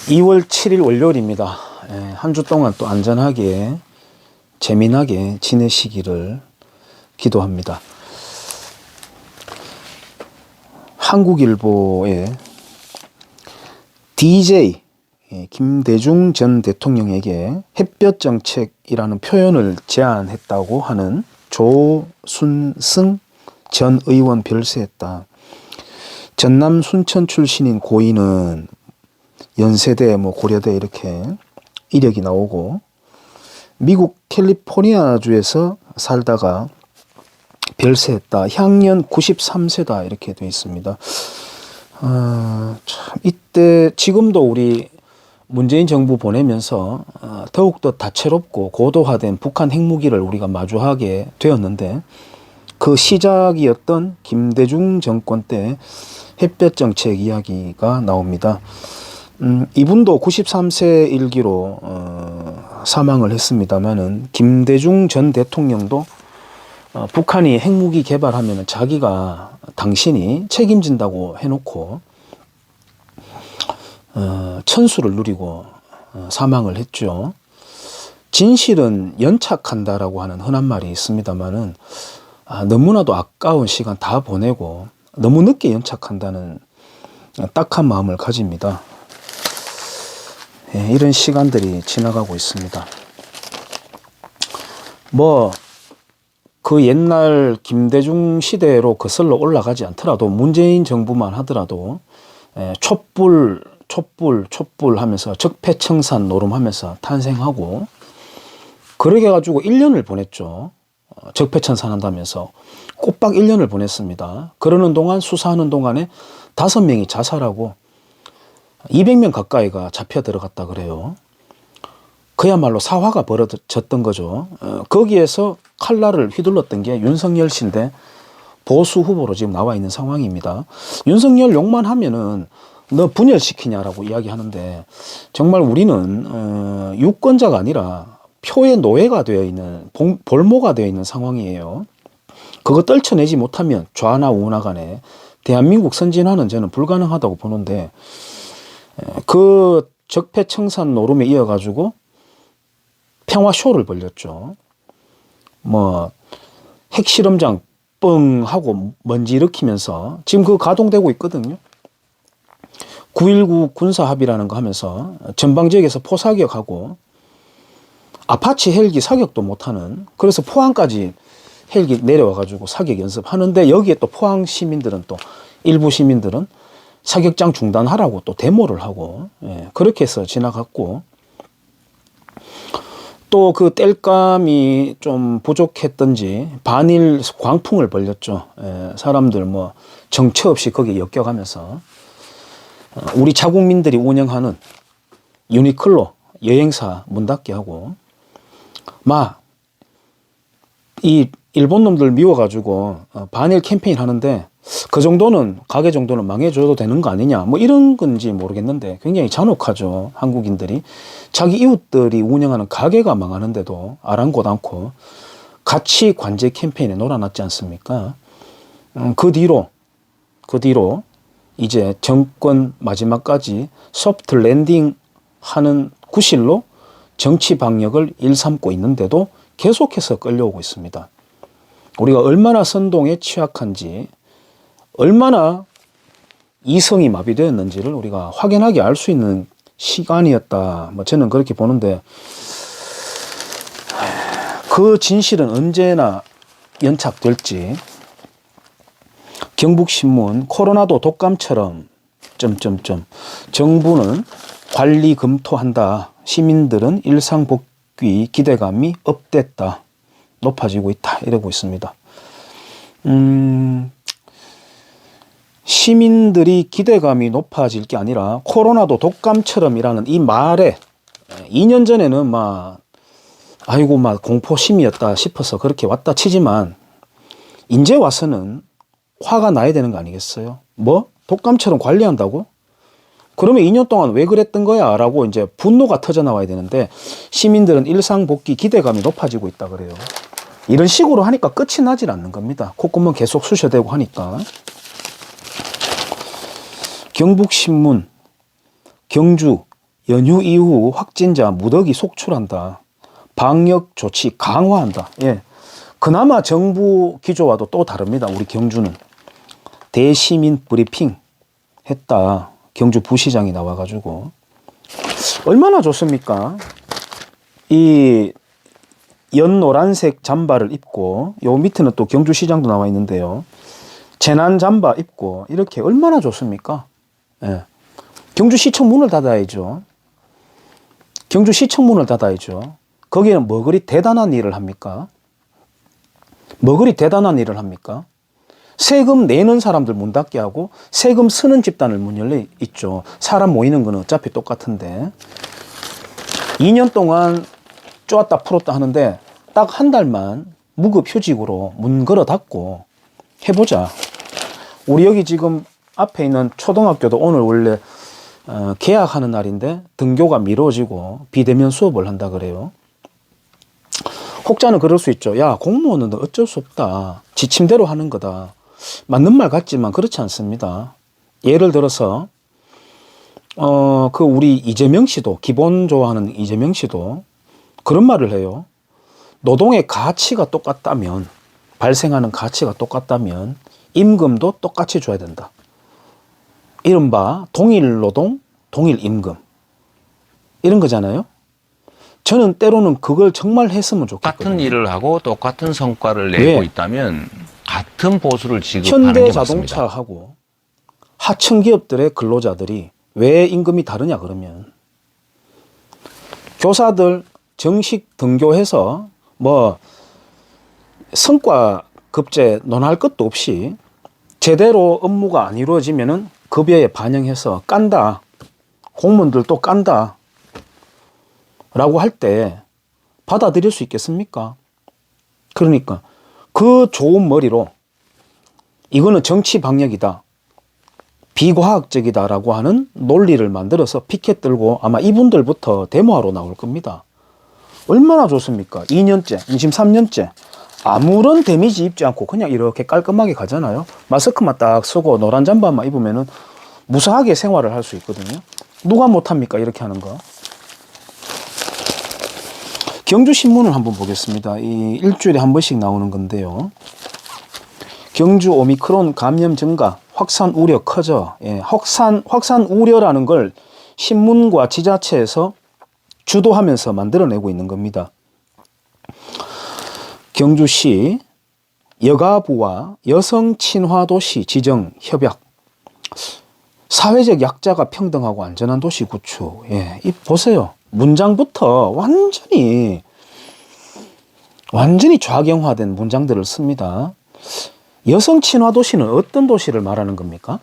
2월 7일 월요일입니다. 한 주 동안 또 안전하게 재미나게 지내시기를 기도합니다. 한국일보의 DJ 김대중 전 대통령에게 햇볕 정책이라는 표현을 제안했다고 하는 조순승 전 의원 별세했다. 전남 순천 출신인 고인은 연세대, 고려대 이렇게 이력이 나오고 미국 캘리포니아주에서 살다가 별세했다. 향년 93세다 이렇게 되어 있습니다. 참 이때 지금도 우리 문재인 정부 보내면서 더욱더 다채롭고 고도화된 북한 핵무기를 우리가 마주하게 되었는데 그 시작이었던 김대중 정권 때 햇볕 정책 이야기가 나옵니다. 이분도 93세 일기로 사망을 했습니다만은 김대중 전 대통령도 북한이 핵무기 개발하면 자기가 당신이 책임진다고 해놓고 천수를 누리고 사망을 했죠. 진실은 연착한다라고 하는 흔한 말이 있습니다만은 너무나도 아까운 시간 다 보내고 너무 늦게 연착한다는 딱한 마음을 가집니다. 이런 시간들이 지나가고 있습니다. 그 옛날 김대중 시대로 거슬러 올라가지 않더라도 문재인 정부만 하더라도 촛불 하면서 적폐청산 노름하면서 탄생하고 그러게 가지고 1년을 보냈죠. 적폐청산 한다면서 꼬박 1년을 보냈습니다. 그러는 동안 수사하는 동안에 5명이 자살하고 200명 가까이가 잡혀 들어갔다 그래요. 그야말로 사화가 벌어졌던 거죠. 거기에서 칼날을 휘둘렀던 게 윤석열 씨인데 보수 후보로 지금 나와 있는 상황입니다. 윤석열 욕만 하면은 너 분열시키냐라고 이야기하는데 정말 우리는 유권자가 아니라 표의 노예가 되어 있는 볼모가 되어 있는 상황이에요. 그거 떨쳐내지 못하면 좌나 우나 간에 대한민국 선진화는 저는 불가능하다고 보는데 그 적폐청산 노름에 이어가지고 평화쇼를 벌렸죠. 핵실험장 뻥 하고 먼지 일으키면서 지금 그거 가동되고 있거든요. 9.19 군사합의라는 거 하면서 전방지역에서 포사격하고 아파치 헬기 사격도 못하는, 그래서 포항까지 헬기 내려와가지고 사격 연습하는데 여기에 또 포항 시민들은 또 일부 시민들은 사격장 중단하라고 또 데모를 하고 그렇게 해서 지나갔고 또 그 땔감이 좀 부족했던지 반일 광풍을 벌렸죠. 사람들 정처 없이 거기에 엮여가면서 우리 자국민들이 운영하는 유니클로 여행사 문 닫게 하고 이 일본 놈들 미워가지고 반일 캠페인 하는데 그 정도는 가게 정도는 망해줘도 되는 거 아니냐 이런 건지 모르겠는데 굉장히 잔혹하죠. 한국인들이 자기 이웃들이 운영하는 가게가 망하는데도 아랑곳 않고 같이 관제 캠페인에 놀아놨지 않습니까? 그 뒤로 이제 정권 마지막까지 소프트 랜딩 하는 구실로 정치 방역을 일삼고 있는데도 계속해서 끌려오고 있습니다. 우리가 얼마나 선동에 취약한지, 얼마나 이성이 마비되었는지를 우리가 확연하게 알 수 있는 시간이었다. 저는 그렇게 보는데 그 진실은 언제나 연착될지. 경북신문 코로나도 독감처럼 정부는 관리 검토한다. 시민들은 일상복귀 기대감이 업됐다. 높아지고 있다. 이러고 있습니다. 시민들이 기대감이 높아질 게 아니라 코로나도 독감처럼이라는 이 말에 2년 전에는 공포심이었다 싶어서 그렇게 왔다 치지만 이제 와서는 화가 나야 되는 거 아니겠어요? 독감처럼 관리한다고? 그러면 2년 동안 왜 그랬던 거야? 라고 이제 분노가 터져 나와야 되는데 시민들은 일상복귀 기대감이 높아지고 있다 그래요. 이런 식으로 하니까 끝이 나질 않는 겁니다. 콧구멍 계속 쑤셔대고 하니까. 경북신문, 경주 연휴 이후 확진자 무더기 속출한다. 방역 조치 강화한다. 예. 그나마 정부 기조와도 또 다릅니다. 우리 경주는. 대시민 브리핑 했다. 경주 부시장이 나와가지고. 얼마나 좋습니까? 이 연노란색 잠바를 입고, 요 밑에는 또 경주시장도 나와 있는데요. 재난 잠바 입고, 이렇게 얼마나 좋습니까? 예. 경주시청 문을 닫아야죠. 경주시청 문을 닫아야죠. 거기는 뭐 그리 대단한 일을 합니까? 뭐 그리 대단한 일을 합니까? 세금 내는 사람들 문 닫게 하고 세금 쓰는 집단을 문 열려 있죠. 사람 모이는 건 어차피 똑같은데 2년 동안 쪼았다 풀었다 하는데 딱 한 달만 무급휴직으로 문 걸어 닫고 해보자. 우리 여기 지금 앞에 있는 초등학교도 오늘 원래 개학하는 날인데 등교가 미뤄지고 비대면 수업을 한다 그래요. 혹자는 그럴 수 있죠. 야, 공무원은 어쩔 수 없다. 지침대로 하는 거다. 맞는 말 같지만 그렇지 않습니다. 예를 들어서 우리 이재명 씨도, 기본 좋아하는 이재명 씨도 그런 말을 해요. 노동의 가치가 똑같다면, 발생하는 가치가 똑같다면 임금도 똑같이 줘야 된다. 이른바 동일 노동, 동일 임금. 이런 거잖아요. 저는 때로는 그걸 정말 했으면 좋겠거든요. 같은 일을 하고 똑같은 성과를 내고 네. 있다면 같은 보수를 지급하는 게 맞습니다. 현대자동차하고 하청 기업들의 근로자들이 왜 임금이 다르냐 그러면 교사들 정식 등교해서 뭐 성과 급제 논할 것도 없이 제대로 업무가 안 이루어지면은 급여에 반영해서 깐다. 공무원들도 깐다. 라고 할 때 받아들일 수 있겠습니까? 그러니까 그 좋은 머리로 이거는 정치 방역이다. 비과학적이다 라고 하는 논리를 만들어서 피켓 들고 아마 이분들부터 데모하러 나올 겁니다. 얼마나 좋습니까? 2년째, 지금 3년째 아무런 데미지 입지 않고 그냥 이렇게 깔끔하게 가잖아요. 마스크만 딱 쓰고 노란 잠바만 입으면은 무사하게 생활을 할 수 있거든요. 누가 못합니까? 이렇게 하는 거. 경주신문을 한번 보겠습니다. 이 일주일에 한 번씩 나오는 건데요. 경주 오미크론 감염 증가, 확산 우려 커져. 예, 확산 우려라는 걸 신문과 지자체에서 주도하면서 만들어내고 있는 겁니다. 경주시 여가부와 여성 친화 도시 지정 협약. 사회적 약자가 평등하고 안전한 도시 구축. 예, 이 보세요. 문장부터 완전히 좌경화된 문장들을 씁니다. 여성 친화 도시는 어떤 도시를 말하는 겁니까?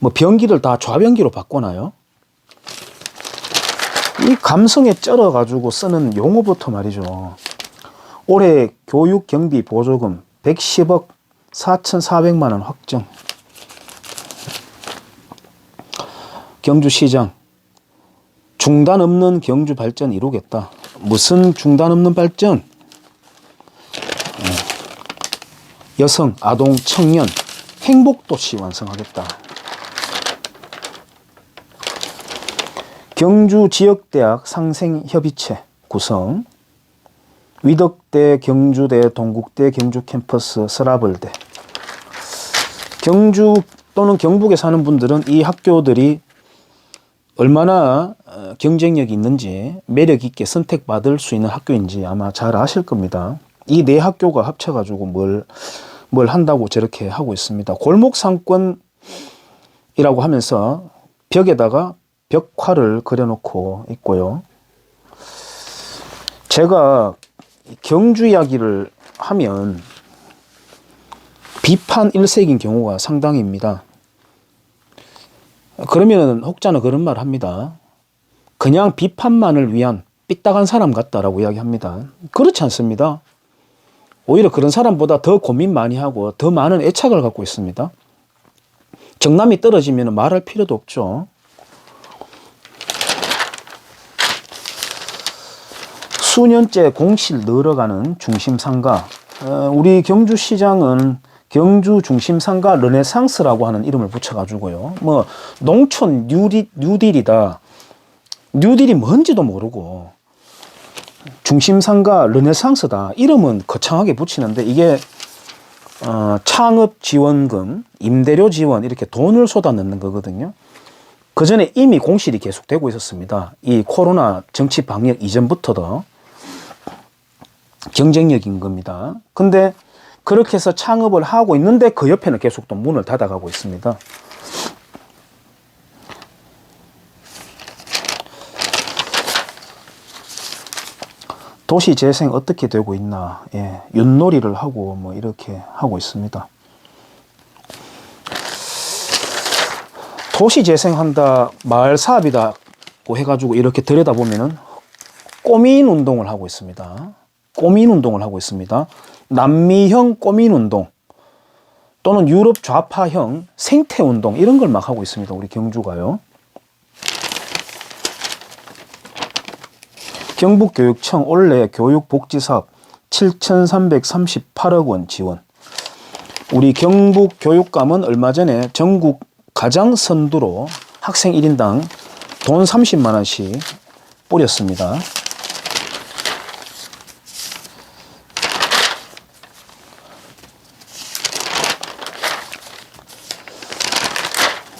뭐 변기를 다 좌변기로 바꿔놔요? 이 감성에 쩔어가지고 쓰는 용어부터 말이죠. 올해 교육 경비 보조금 110억 4,400만 원 확정. 경주시장 중단 없는 경주 발전 이루겠다. 무슨 중단 없는 발전? 여성, 아동, 청년 행복도시 완성하겠다. 경주 지역대학 상생협의체 구성. 위덕대, 경주대, 동국대, 경주 캠퍼스, 서라벌대. 경주 또는 경북에 사는 분들은 이 학교들이 얼마나 경쟁력이 있는지 매력 있게 선택받을 수 있는 학교인지 아마 잘 아실 겁니다. 이 네 학교가 합쳐가지고 뭘 한다고 저렇게 하고 있습니다. 골목 상권이라고 하면서 벽에다가 벽화를 그려놓고 있고요. 제가 경주 이야기를 하면 비판 일색인 경우가 상당입니다. 그러면 혹자는 그런 말 합니다. 그냥 비판만을 위한 삐딱한 사람 같다라고 이야기합니다. 그렇지 않습니다. 오히려 그런 사람보다 더 고민 많이 하고 더 많은 애착을 갖고 있습니다. 정남이 떨어지면 말할 필요도 없죠. 수년째 공실 늘어가는 중심상가. 우리 경주시장은 경주 중심상가 르네상스라고 하는 이름을 붙여가지고요. 뭐 농촌 뉴딜이다. 뉴딜이 뭔지도 모르고 중심상가 르네상스다 이름은 거창하게 붙이는데 이게 창업 지원금, 임대료 지원 이렇게 돈을 쏟아 넣는 거거든요. 그 전에 이미 공실이 계속되고 있었습니다. 이 코로나 정치 방역 이전부터도 경쟁력인 겁니다. 근데 그렇게 해서 창업을 하고 있는데 그 옆에는 계속 또 문을 닫아가고 있습니다. 도시재생 어떻게 되고 있나. 예, 윷놀이를 하고 뭐 이렇게 하고 있습니다. 도시재생한다, 마을사업이다고 해가지고 이렇게 들여다보면은 꼬민운동을 하고 있습니다. 꼬민운동을 하고 있습니다. 남미형 꼬민운동 또는 유럽 좌파형 생태운동 이런 걸 막 하고 있습니다. 우리 경주가요. 경북교육청 올해 교육복지사업 7,338억 원 지원. 우리 경북교육감은 얼마 전에 전국 가장 선두로 학생 1인당 돈 30만 원씩 뿌렸습니다.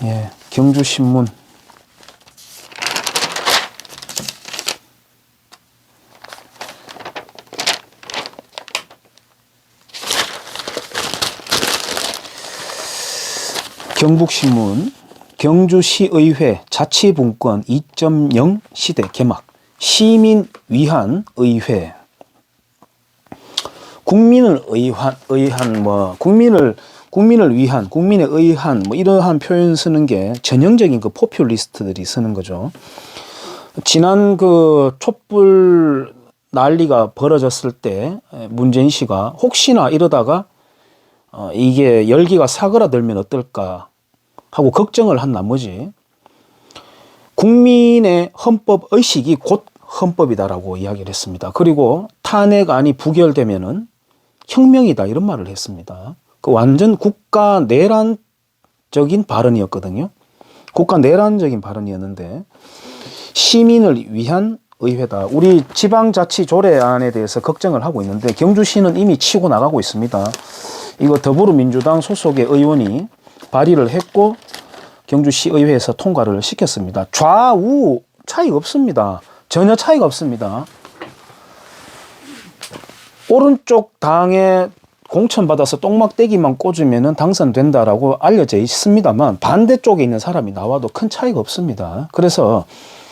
예, 경주신문. 경북신문, 경주시의회 자치분권 2.0 시대 개막, 시민 위한 의회. 국민을 국민을 위한, 국민에 의한 뭐 이러한 표현 쓰는 게 전형적인 그 포퓰리스트들이 쓰는 거죠. 지난 그 촛불 난리가 벌어졌을 때 문재인 씨가 혹시나 이러다가 이게 열기가 사그라들면 어떨까 하고 걱정을 한 나머지 국민의 헌법 의식이 곧 헌법이다라고 이야기를 했습니다. 그리고 탄핵안이 부결되면은 혁명이다 이런 말을 했습니다. 그 완전 국가 내란적인 발언이었거든요. 국가 내란적인 발언이었는데 시민을 위한 의회다. 우리 지방자치 조례안에 대해서 걱정을 하고 있는데 경주시는 이미 치고 나가고 있습니다. 이거 더불어민주당 소속의 의원이 발의를 했고 경주시의회에서 통과를 시켰습니다. 좌우 차이가 없습니다. 전혀 차이가 없습니다. 오른쪽 당에 공천받아서 똥막대기만 꽂으면 당선된다라고 알려져 있습니다만 반대쪽에 있는 사람이 나와도 큰 차이가 없습니다. 그래서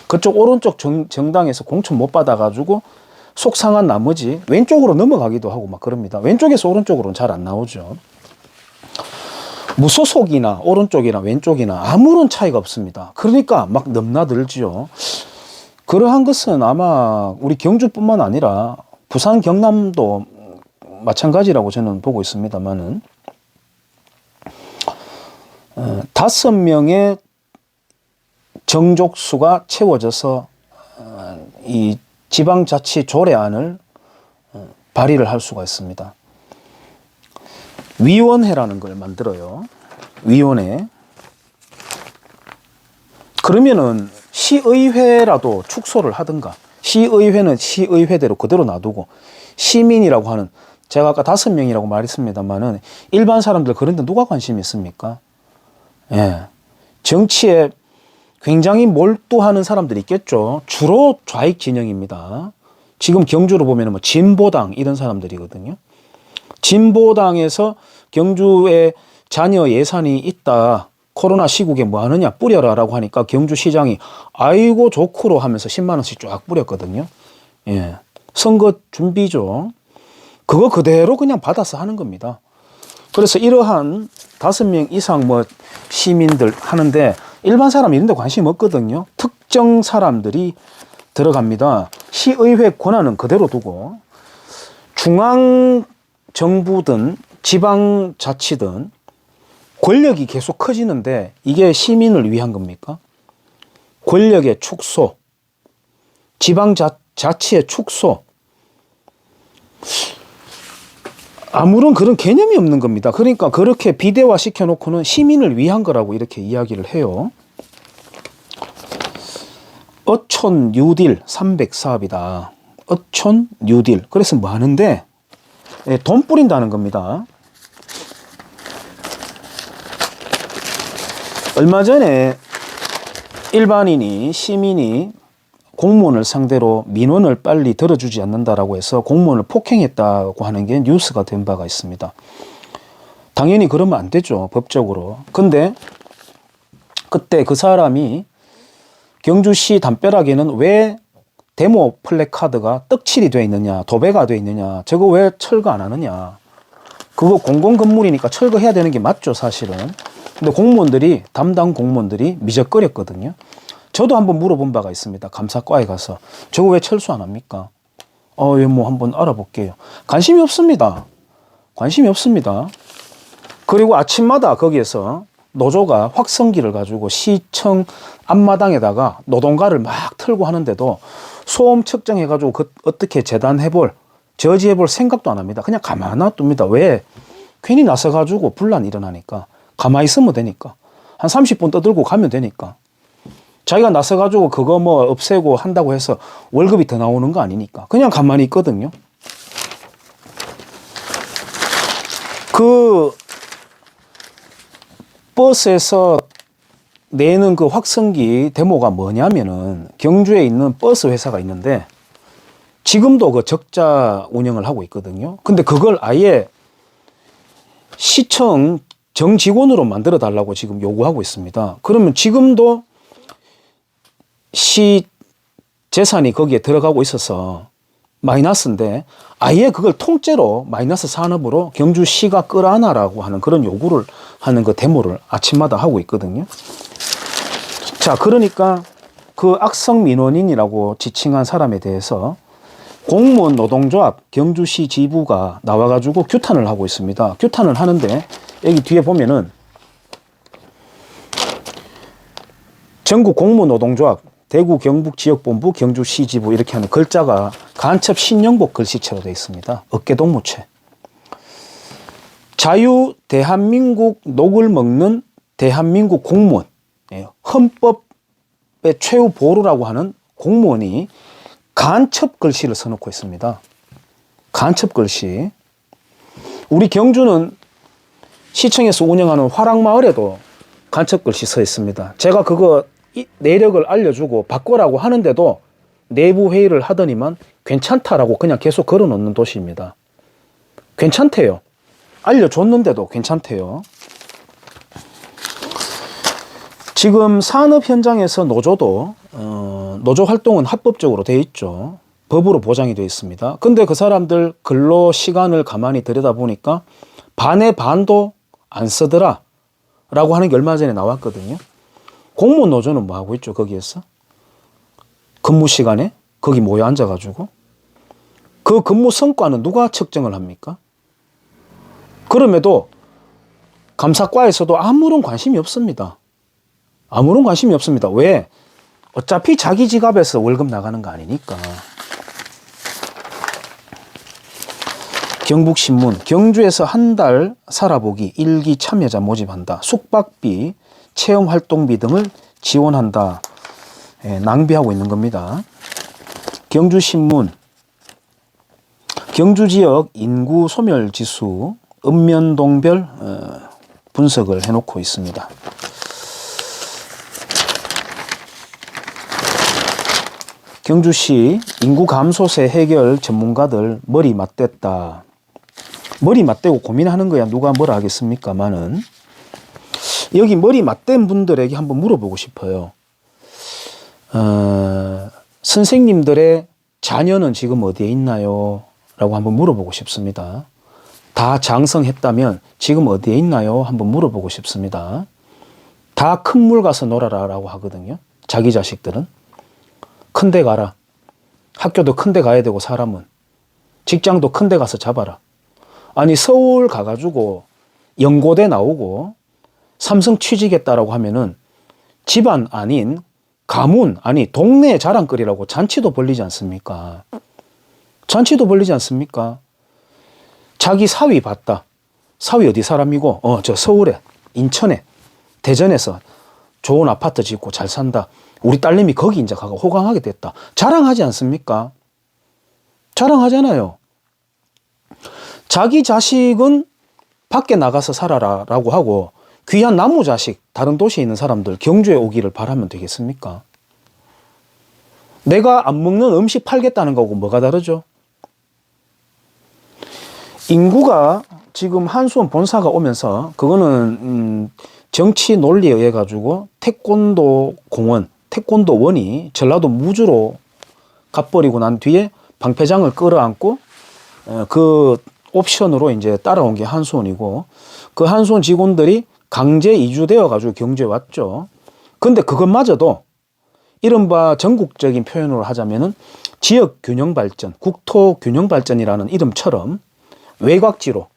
그쪽 오른쪽 정당에서 공천 못 받아가지고 속상한 나머지 왼쪽으로 넘어가기도 하고 막 그럽니다. 왼쪽에서 오른쪽으로는 잘 안 나오죠. 무소속이나 오른쪽이나 왼쪽이나 아무런 차이가 없습니다. 그러니까 막 넘나들지요. 그러한 것은 아마 우리 경주뿐만 아니라 부산 경남도 마찬가지라고 저는 보고 있습니다만은 5명의 정족수가 채워져서 이 지방자치 조례안을 발의를 할 수가 있습니다. 위원회라는 걸 만들어요. 위원회. 그러면은 시의회라도 축소를 하든가 시의회는 시의회대로 그대로 놔두고 시민이라고 하는 제가 아까 5명이라고 말했습니다만은 일반 사람들 그런데 누가 관심이 있습니까? 예. 정치에 굉장히 몰두하는 사람들이 있겠죠. 주로 좌익 진영입니다. 지금 경주로 보면 뭐 진보당 이런 사람들이거든요. 진보당에서 경주에 잔여 예산이 있다. 코로나 시국에 뭐 하느냐 뿌려라 라고 하니까 경주시장이 아이고 좋구로 하면서 10만 원씩 쫙 뿌렸거든요. 예. 선거 준비죠. 그거 그대로 그냥 받아서 하는 겁니다. 그래서 이러한 5명 이상 뭐 시민들 하는데 일반 사람 이런 데 관심 없거든요. 특정 사람들이 들어갑니다. 시의회 권한은 그대로 두고 중앙정부든 지방자치든 권력이 계속 커지는데 이게 시민을 위한 겁니까? 권력의 축소, 지방자치의 축소, 아무런 그런 개념이 없는 겁니다. 그러니까 그렇게 비대화 시켜놓고는 시민을 위한 거라고 이렇게 이야기를 해요. 어촌 뉴딜 300사업이다. 어촌 뉴딜. 그래서 뭐 하는데 돈 뿌린다는 겁니다. 얼마 전에 일반인이 시민이 공무원을 상대로 민원을 빨리 들어주지 않는다라고 해서 공무원을 폭행했다고 하는 게 뉴스가 된 바가 있습니다. 당연히 그러면 안 되죠, 법적으로. 근데 그때 그 사람이 경주시 담벼락에는 왜 데모 플래카드가 떡칠이 되어 있느냐, 도배가 되어 있느냐, 저거 왜 철거 안 하느냐. 그거 공공건물이니까 철거해야 되는 게 맞죠, 사실은. 근데 공무원들이, 담당 공무원들이 미적거렸거든요. 저도 한번 물어본 바가 있습니다. 감사과에 가서. 저거 왜 철수 안 합니까? 예, 뭐 한번 알아볼게요. 관심이 없습니다. 관심이 없습니다. 그리고 아침마다 거기에서 노조가 확성기를 가지고 시청 앞마당에다가 노동가를 막 틀고 하는데도 소음 측정해가지고 어떻게 재단해볼, 저지해볼 생각도 안 합니다. 그냥 가만 놔둡니다. 왜? 괜히 나서가지고 분란 일어나니까. 가만히 있으면 되니까. 한 30분 떠들고 가면 되니까. 자기가 나서가지고 그거 뭐 없애고 한다고 해서 월급이 더 나오는 거 아니니까. 그냥 가만히 있거든요. 그 버스에서 내는 그 확성기 데모가 뭐냐면은 경주에 있는 버스 회사가 있는데 지금도 그 적자 운영을 하고 있거든요. 근데 그걸 아예 시청 정직원으로 만들어 달라고 지금 요구하고 있습니다. 그러면 지금도 시 재산이 거기에 들어가고 있어서 마이너스인데 아예 그걸 통째로 마이너스 산업으로 경주시가 끌어안아라고 하는 그런 요구를 하는 그 데모를 아침마다 하고 있거든요. 자, 그러니까 그 악성 민원인이라고 지칭한 사람에 대해서 공무원 노동조합 경주시 지부가 나와가지고 규탄을 하고 있습니다. 규탄을 하는데 여기 뒤에 보면은 전국 공무원 노동조합 대구 경북지역본부 경주시 지부 이렇게 하는 글자가 간첩 신영복 글씨체로 되어 있습니다. 어깨동무체. 자유 대한민국 녹을 먹는 대한민국 공무원, 헌법의 최후 보루라고 하는 공무원이 간첩 글씨를 써놓고 있습니다. 간첩 글씨. 우리 경주는 시청에서 운영하는 화랑마을에도 간첩 글씨 써 있습니다. 제가 그거 내력을 알려주고 바꾸라고 하는데도 내부 회의를 하더니만 괜찮다라고 그냥 계속 걸어놓는 도시입니다. 괜찮대요. 알려줬는데도 괜찮대요. 지금 산업 현장에서 노조도 노조 활동은 합법적으로 되어 있죠. 법으로 보장이 되어 있습니다. 근데 그 사람들 근로 시간을 가만히 들여다보니까 반의 반도 안 쓰더라 라고 하는 게 얼마 전에 나왔거든요. 공무원 노조는 뭐 하고 있죠, 거기에서? 근무 시간에 거기 모여 앉아가지고 그 근무 성과는 누가 측정을 합니까? 그럼에도 감사과에서도 아무런 관심이 없습니다. 아무런 관심이 없습니다. 왜? 어차피 자기 지갑에서 월급 나가는 거 아니니까. 경북신문, 경주에서 한 달 살아보기 일기 참여자 모집한다. 숙박비, 체험활동비 등을 지원한다. 낭비하고 있는 겁니다. 경주신문, 경주지역 인구 소멸지수 읍면동별 분석을 해놓고 있습니다. 경주시 인구 감소세 해결 전문가들 머리 맞댔다. 머리 맞대고 고민하는 거야 누가 뭐라 하겠습니까마는 여기 머리 맞댄 분들에게 한번 물어보고 싶어요. 선생님들의 자녀는 지금 어디에 있나요? 라고 한번 물어보고 싶습니다. 다 장성했다면 지금 어디에 있나요? 한번 물어보고 싶습니다. 다 큰 물 가서 놀아라 라고 하거든요. 자기 자식들은. 큰 데 가라. 학교도 큰 데 가야 되고 사람은. 직장도 큰 데 가서 잡아라. 아니 서울 가가지고 연고대 나오고 삼성 취직했다라고 하면은 집안 아닌 가문 아니 동네 자랑거리라고 잔치도 벌리지 않습니까? 잔치도 벌리지 않습니까? 자기 사위 봤다. 사위 어디 사람이고? 저 서울에, 인천에, 대전에서 좋은 아파트 짓고 잘 산다. 우리 딸내미 거기 이제 가고 호강하게 됐다. 자랑하지 않습니까? 자랑하잖아요. 자기 자식은 밖에 나가서 살아라 라고 하고 귀한 나무 자식 다른 도시에 있는 사람들 경주에 오기를 바라면 되겠습니까? 내가 안 먹는 음식 팔겠다는 거하고 뭐가 다르죠? 인구가 지금 한수원 본사가 오면서 그거는 정치 논리에 의해 가지고 태권도 공원, 태권도 원이 전라도 무주로 가버리고 난 뒤에 방패장을 끌어안고 그 옵션으로 이제 따라온 게 한수원이고 그 한수원 직원들이 강제 이주되어 가지고 경주에 왔죠. 근데 그것마저도 이른바 전국적인 표현으로 하자면은 지역 균형 발전, 국토 균형 발전이라는 이름처럼 외곽지로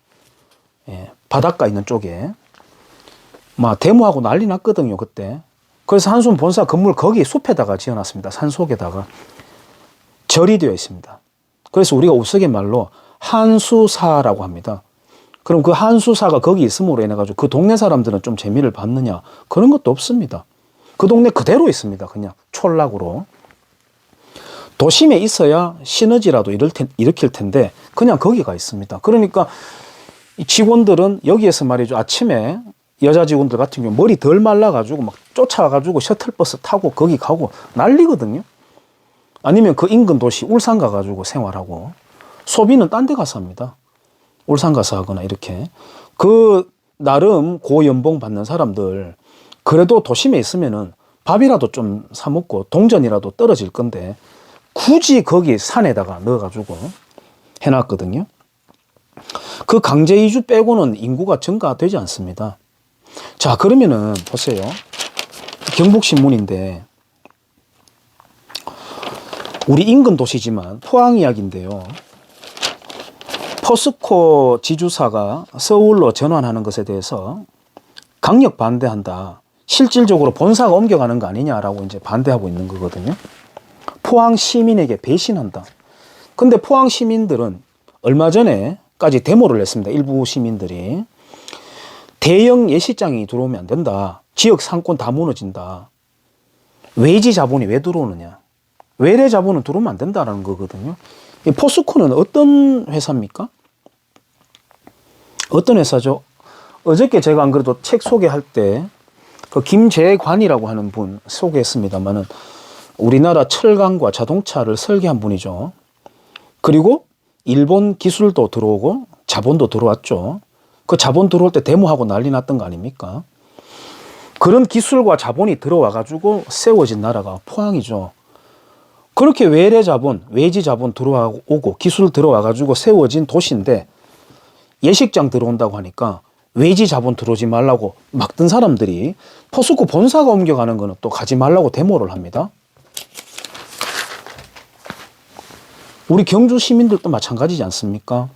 바닷가 있는 쪽에 막 데모하고 난리 났거든요, 그때. 그래서 한수원 본사 건물 거기 숲에다가 지어놨습니다. 산속에다가. 절이 되어 있습니다. 그래서 우리가 우스갯 말로 한수사라고 합니다. 그럼 그 한수사가 거기 있음으로 인해 가지고 그 동네 사람들은 좀 재미를 받느냐? 그런 것도 없습니다. 그 동네 그대로 있습니다. 그냥 촌락으로. 도심에 있어야 시너지라도 일으킬 텐데 그냥 거기가 있습니다. 그러니까 이 직원들은 여기에서 말이죠. 아침에 여자 직원들 같은 경우 머리 덜 말라가지고 막 쫓아가가지고 셔틀버스 타고 거기 가고 난리거든요. 아니면 그 인근 도시 울산 가가지고 생활하고 소비는 딴 데 가서 합니다. 울산 가서 하거나 이렇게. 그 나름 고연봉 받는 사람들 그래도 도심에 있으면은 밥이라도 좀 사 먹고 동전이라도 떨어질 건데 굳이 거기 산에다가 넣어가지고 해놨거든요. 그 강제 이주 빼고는 인구가 증가되지 않습니다. 자, 그러면은 보세요. 경북신문인데 우리 인근 도시지만 포항 이야기인데요. 포스코 지주사가 서울로 전환하는 것에 대해서 강력 반대한다. 실질적으로 본사가 옮겨가는 거 아니냐라고 이제 반대하고 있는 거거든요. 포항 시민에게 배신한다. 근데 포항 시민들은 얼마 전에까지 데모를 냈습니다. 일부 시민들이. 대형 예시장이 들어오면 안 된다. 지역 상권 다 무너진다. 외지 자본이 왜 들어오느냐. 외래 자본은 들어오면 안 된다라는 거거든요. 이 포스코는 어떤 회사입니까? 어떤 회사죠? 어저께 제가 안 그래도 책 소개할 때 그 김재관이라고 하는 분 소개했습니다만은 우리나라 철강과 자동차를 설계한 분이죠. 그리고 일본 기술도 들어오고 자본도 들어왔죠. 그 자본 들어올 때 데모하고 난리 났던 거 아닙니까? 그런 기술과 자본이 들어와 가지고 세워진 나라가 포항이죠. 그렇게 외래 자본, 외지 자본 들어오고 기술 들어와 가지고 세워진 도시인데 예식장 들어온다고 하니까 외지 자본 들어오지 말라고 막던 사람들이 포스코 본사가 옮겨가는 거는 또 가지 말라고 데모를 합니다. 우리 경주 시민들도 마찬가지지 않습니까?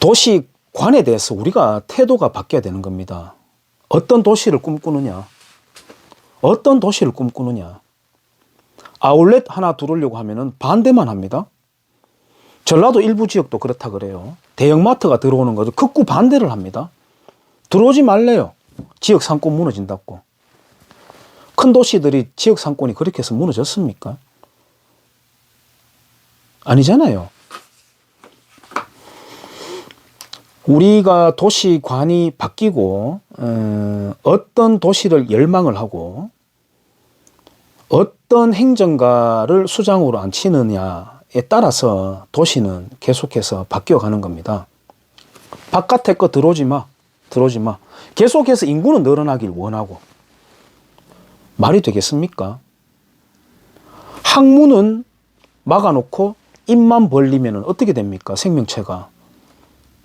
도시관에 대해서 우리가 태도가 바뀌어야 되는 겁니다. 어떤 도시를 꿈꾸느냐? 어떤 도시를 꿈꾸느냐? 아울렛 하나 들어오려고 하면은 반대만 합니다. 전라도 일부 지역도 그렇다 그래요. 대형마트가 들어오는 것도 극구 반대를 합니다. 들어오지 말래요. 지역 상권 무너진다고. 큰 도시들이 지역 상권이 그렇게 해서 무너졌습니까? 아니잖아요. 우리가 도시관이 바뀌고 어떤 도시를 열망을 하고 어떤 행정가를 수장으로 앉히느냐에 따라서 도시는 계속해서 바뀌어가는 겁니다. 바깥에 거 들어오지 마. 들어오지 마. 계속해서 인구는 늘어나길 원하고. 말이 되겠습니까? 항문은 막아놓고 입만 벌리면 어떻게 됩니까? 생명체가.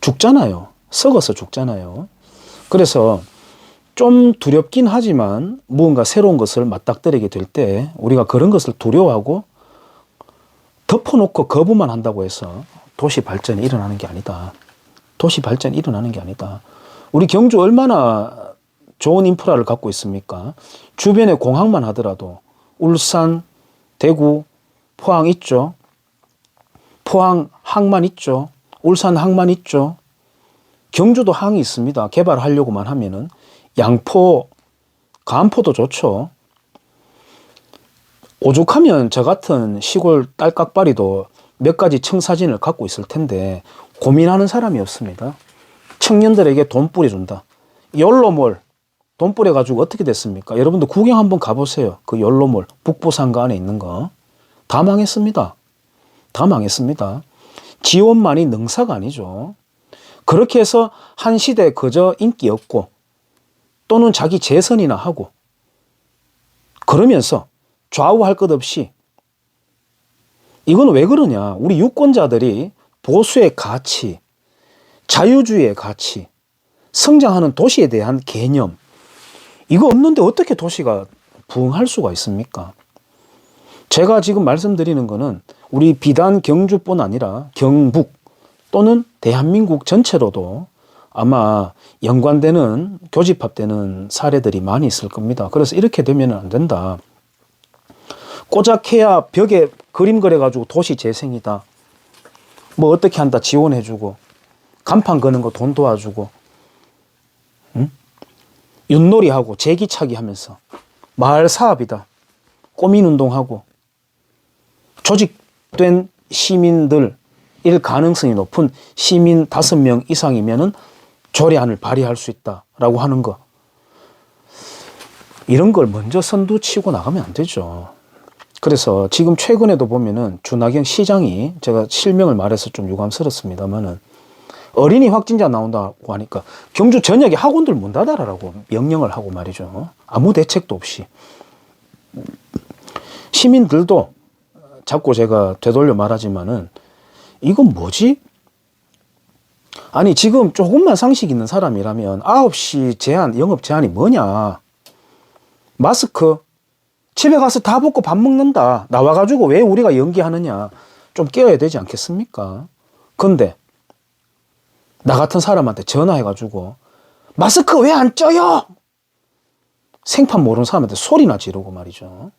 죽잖아요. 썩어서 죽잖아요. 그래서 좀 두렵긴 하지만 무언가 새로운 것을 맞닥뜨리게 될 때 우리가 그런 것을 두려워하고 덮어놓고 거부만 한다고 해서 도시 발전이 일어나는 게 아니다. 도시 발전이 일어나는 게 아니다. 우리 경주 얼마나 좋은 인프라를 갖고 있습니까? 주변에 공항만 하더라도 울산, 대구, 포항 있죠. 포항 항만 있죠. 울산 항만 있죠. 경주도 항이 있습니다. 개발하려고만 하면은 양포 간포도 좋죠. 오죽하면 저 같은 시골 딸깍바리도 몇 가지 청사진을 갖고 있을 텐데 고민하는 사람이 없습니다. 청년들에게 돈 뿌려준다. 연로몰 돈 뿌려가지고 어떻게 됐습니까? 여러분들 구경 한번 가보세요. 그 연로몰 북부상가 안에 있는 거 다 망했습니다. 다 망했습니다. 지원만이 능사가 아니죠. 그렇게 해서 한 시대에 그저 인기 없고 또는 자기 재선이나 하고 그러면서 좌우할 것 없이 이건 왜 그러냐. 우리 유권자들이 보수의 가치, 자유주의의 가치, 성장하는 도시에 대한 개념 이거 없는데 어떻게 도시가 부흥할 수가 있습니까? 제가 지금 말씀드리는 거는 우리 비단 경주뿐 아니라 경북 또는 대한민국 전체로도 아마 연관되는 교집합되는 사례들이 많이 있을 겁니다. 그래서 이렇게 되면 안 된다. 꼬작해야 벽에 그림 그려가지고 도시 재생이다. 뭐 어떻게 한다 지원해주고 간판 거는 거 돈 도와주고 응? 윷놀이하고 제기차기 하면서 마을 사업이다. 꼬민운동하고 조직된 시민들 일 가능성이 높은 시민 5명 이상이면은 조례안을 발의할 수 있다라고 하는 거. 이런 걸 먼저 선두치고 나가면 안 되죠. 그래서 지금 최근에도 보면은 준하경 시장이 제가 실명을 말해서 좀 유감스럽습니다만은 어린이 확진자 나온다고 하니까 경주 전역에 학원들 문 닫아라라고 명령을 하고 말이죠. 아무 대책도 없이. 시민들도 자꾸 제가 되돌려 말하지만은 이건 뭐지? 아니 지금 조금만 상식 있는 사람이라면 9시 제한, 영업 제한이 뭐냐? 마스크 집에 가서 다 벗고 밥 먹는다. 나와가지고 왜 우리가 연기하느냐? 좀 깨워야 되지 않겠습니까? 근데 나 같은 사람한테 전화해가지고 마스크 왜 안 쪄요? 생판 모르는 사람한테 소리나 지르고 말이죠.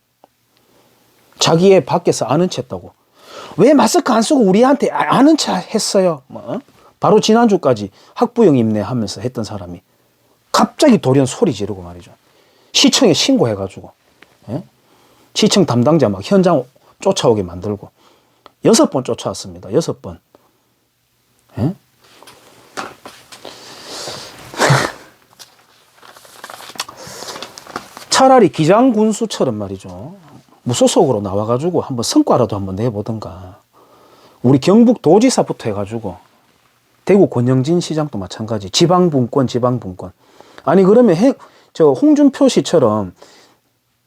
자기의 밖에서 아는 체 했다고. 왜 마스크 안 쓰고 우리한테 아는 체 했어요? 뭐? 바로 지난주까지 학부형 임내하면서 했던 사람이 갑자기 돌연 소리 지르고 말이죠. 시청에 신고해가지고 예? 시청 담당자 막 현장 쫓아오게 만들고 6번 쫓아왔습니다. 6번. 예? 차라리 기장군수처럼 말이죠. 무소속으로 나와가지고 한번 성과라도 한번 내보든가. 우리 경북 도지사부터 해가지고 대구 권영진 시장도 마찬가지. 지방분권. 아니 그러면 저 홍준표 씨처럼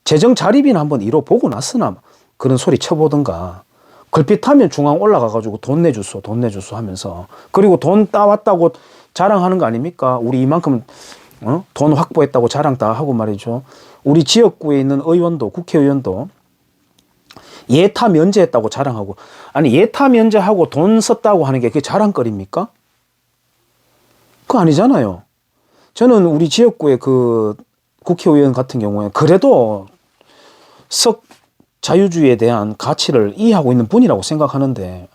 재정 자립이나 한번 이뤄보고 났으나 그런 소리 쳐보든가. 걸핏하면 중앙 올라가가지고 돈 내주소 하면서 그리고 돈 따왔다고 자랑하는 거 아닙니까? 우리 이만큼 돈 확보했다고 자랑 다 하고 말이죠. 우리 지역구에 있는 의원도 국회의원도 예타 면제했다고 자랑하고. 아니 예타 면제하고 돈 썼다고 하는 게 그게 자랑거리입니까? 그거 아니잖아요. 저는 우리 지역구의 그 국회의원 같은 경우에 그래도 썩 자유주의에 대한 가치를 이해하고 있는 분이라고 생각하는데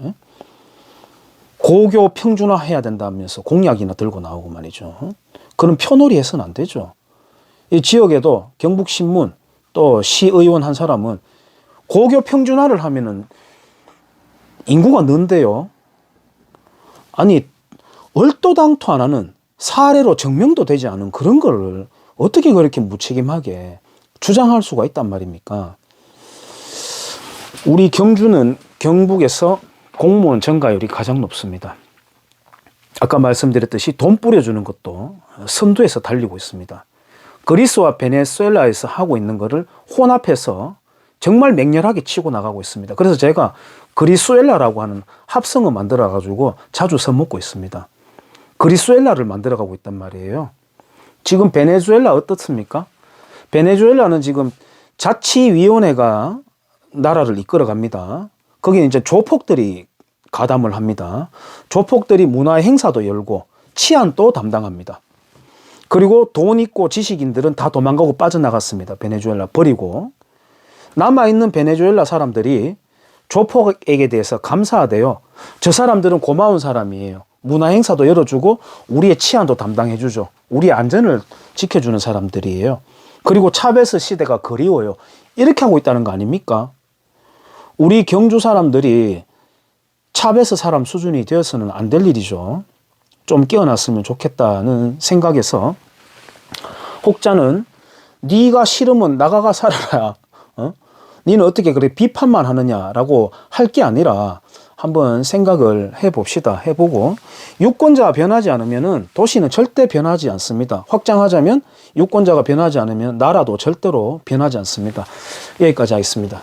고교 평준화 해야 된다면서 공약이나 들고 나오고 말이죠. 그런 표놀이 해서는 안 되죠. 이 지역에도 경북신문 또 시의원 한 사람은 고교 평준화를 하면은 인구가 는데요. 아니 얼토당토 안 하는 사례로 증명도 되지 않은 그런 걸 어떻게 그렇게 무책임하게 주장할 수가 있단 말입니까? 우리 경주는 경북에서 공무원 증가율이 가장 높습니다. 아까 말씀드렸듯이 돈 뿌려주는 것도 선두에서 달리고 있습니다. 그리스와 베네수엘라에서 하고 있는 것을 혼합해서 정말 맹렬하게 치고 나가고 있습니다. 그래서 제가 그리스엘라라고 하는 합성어 만들어가지고 자주 써먹고 있습니다. 그리스엘라를 만들어가고 있단 말이에요. 지금 베네수엘라 어떻습니까? 베네수엘라는 지금 자치위원회가 나라를 이끌어갑니다. 거기에 이제 조폭들이 가담을 합니다. 조폭들이 문화 행사도 열고 치안도 담당합니다. 그리고 돈 있고 지식인들은 다 도망가고 빠져나갔습니다. 베네수엘라 버리고. 남아있는 베네수엘라 사람들이 조폭에게 대해서 감사하대요. 저 사람들은 고마운 사람이에요. 문화행사도 열어주고 우리의 치안도 담당해주죠. 우리의 안전을 지켜주는 사람들이에요. 그리고 차베스 시대가 그리워요. 이렇게 하고 있다는 거 아닙니까? 우리 경주 사람들이 차베스 사람 수준이 되어서는 안 될 일이죠. 좀 깨어났으면 좋겠다는 생각에서 혹자는 네가 싫으면 나가가 살아라. 니는 어떻게 그래 비판만 하느냐라고 할 게 아니라 한번 생각을 해봅시다. 해보고 유권자가 변하지 않으면은 도시는 절대 변하지 않습니다. 확장하자면 유권자가 변하지 않으면 나라도 절대로 변하지 않습니다. 여기까지 하겠습니다.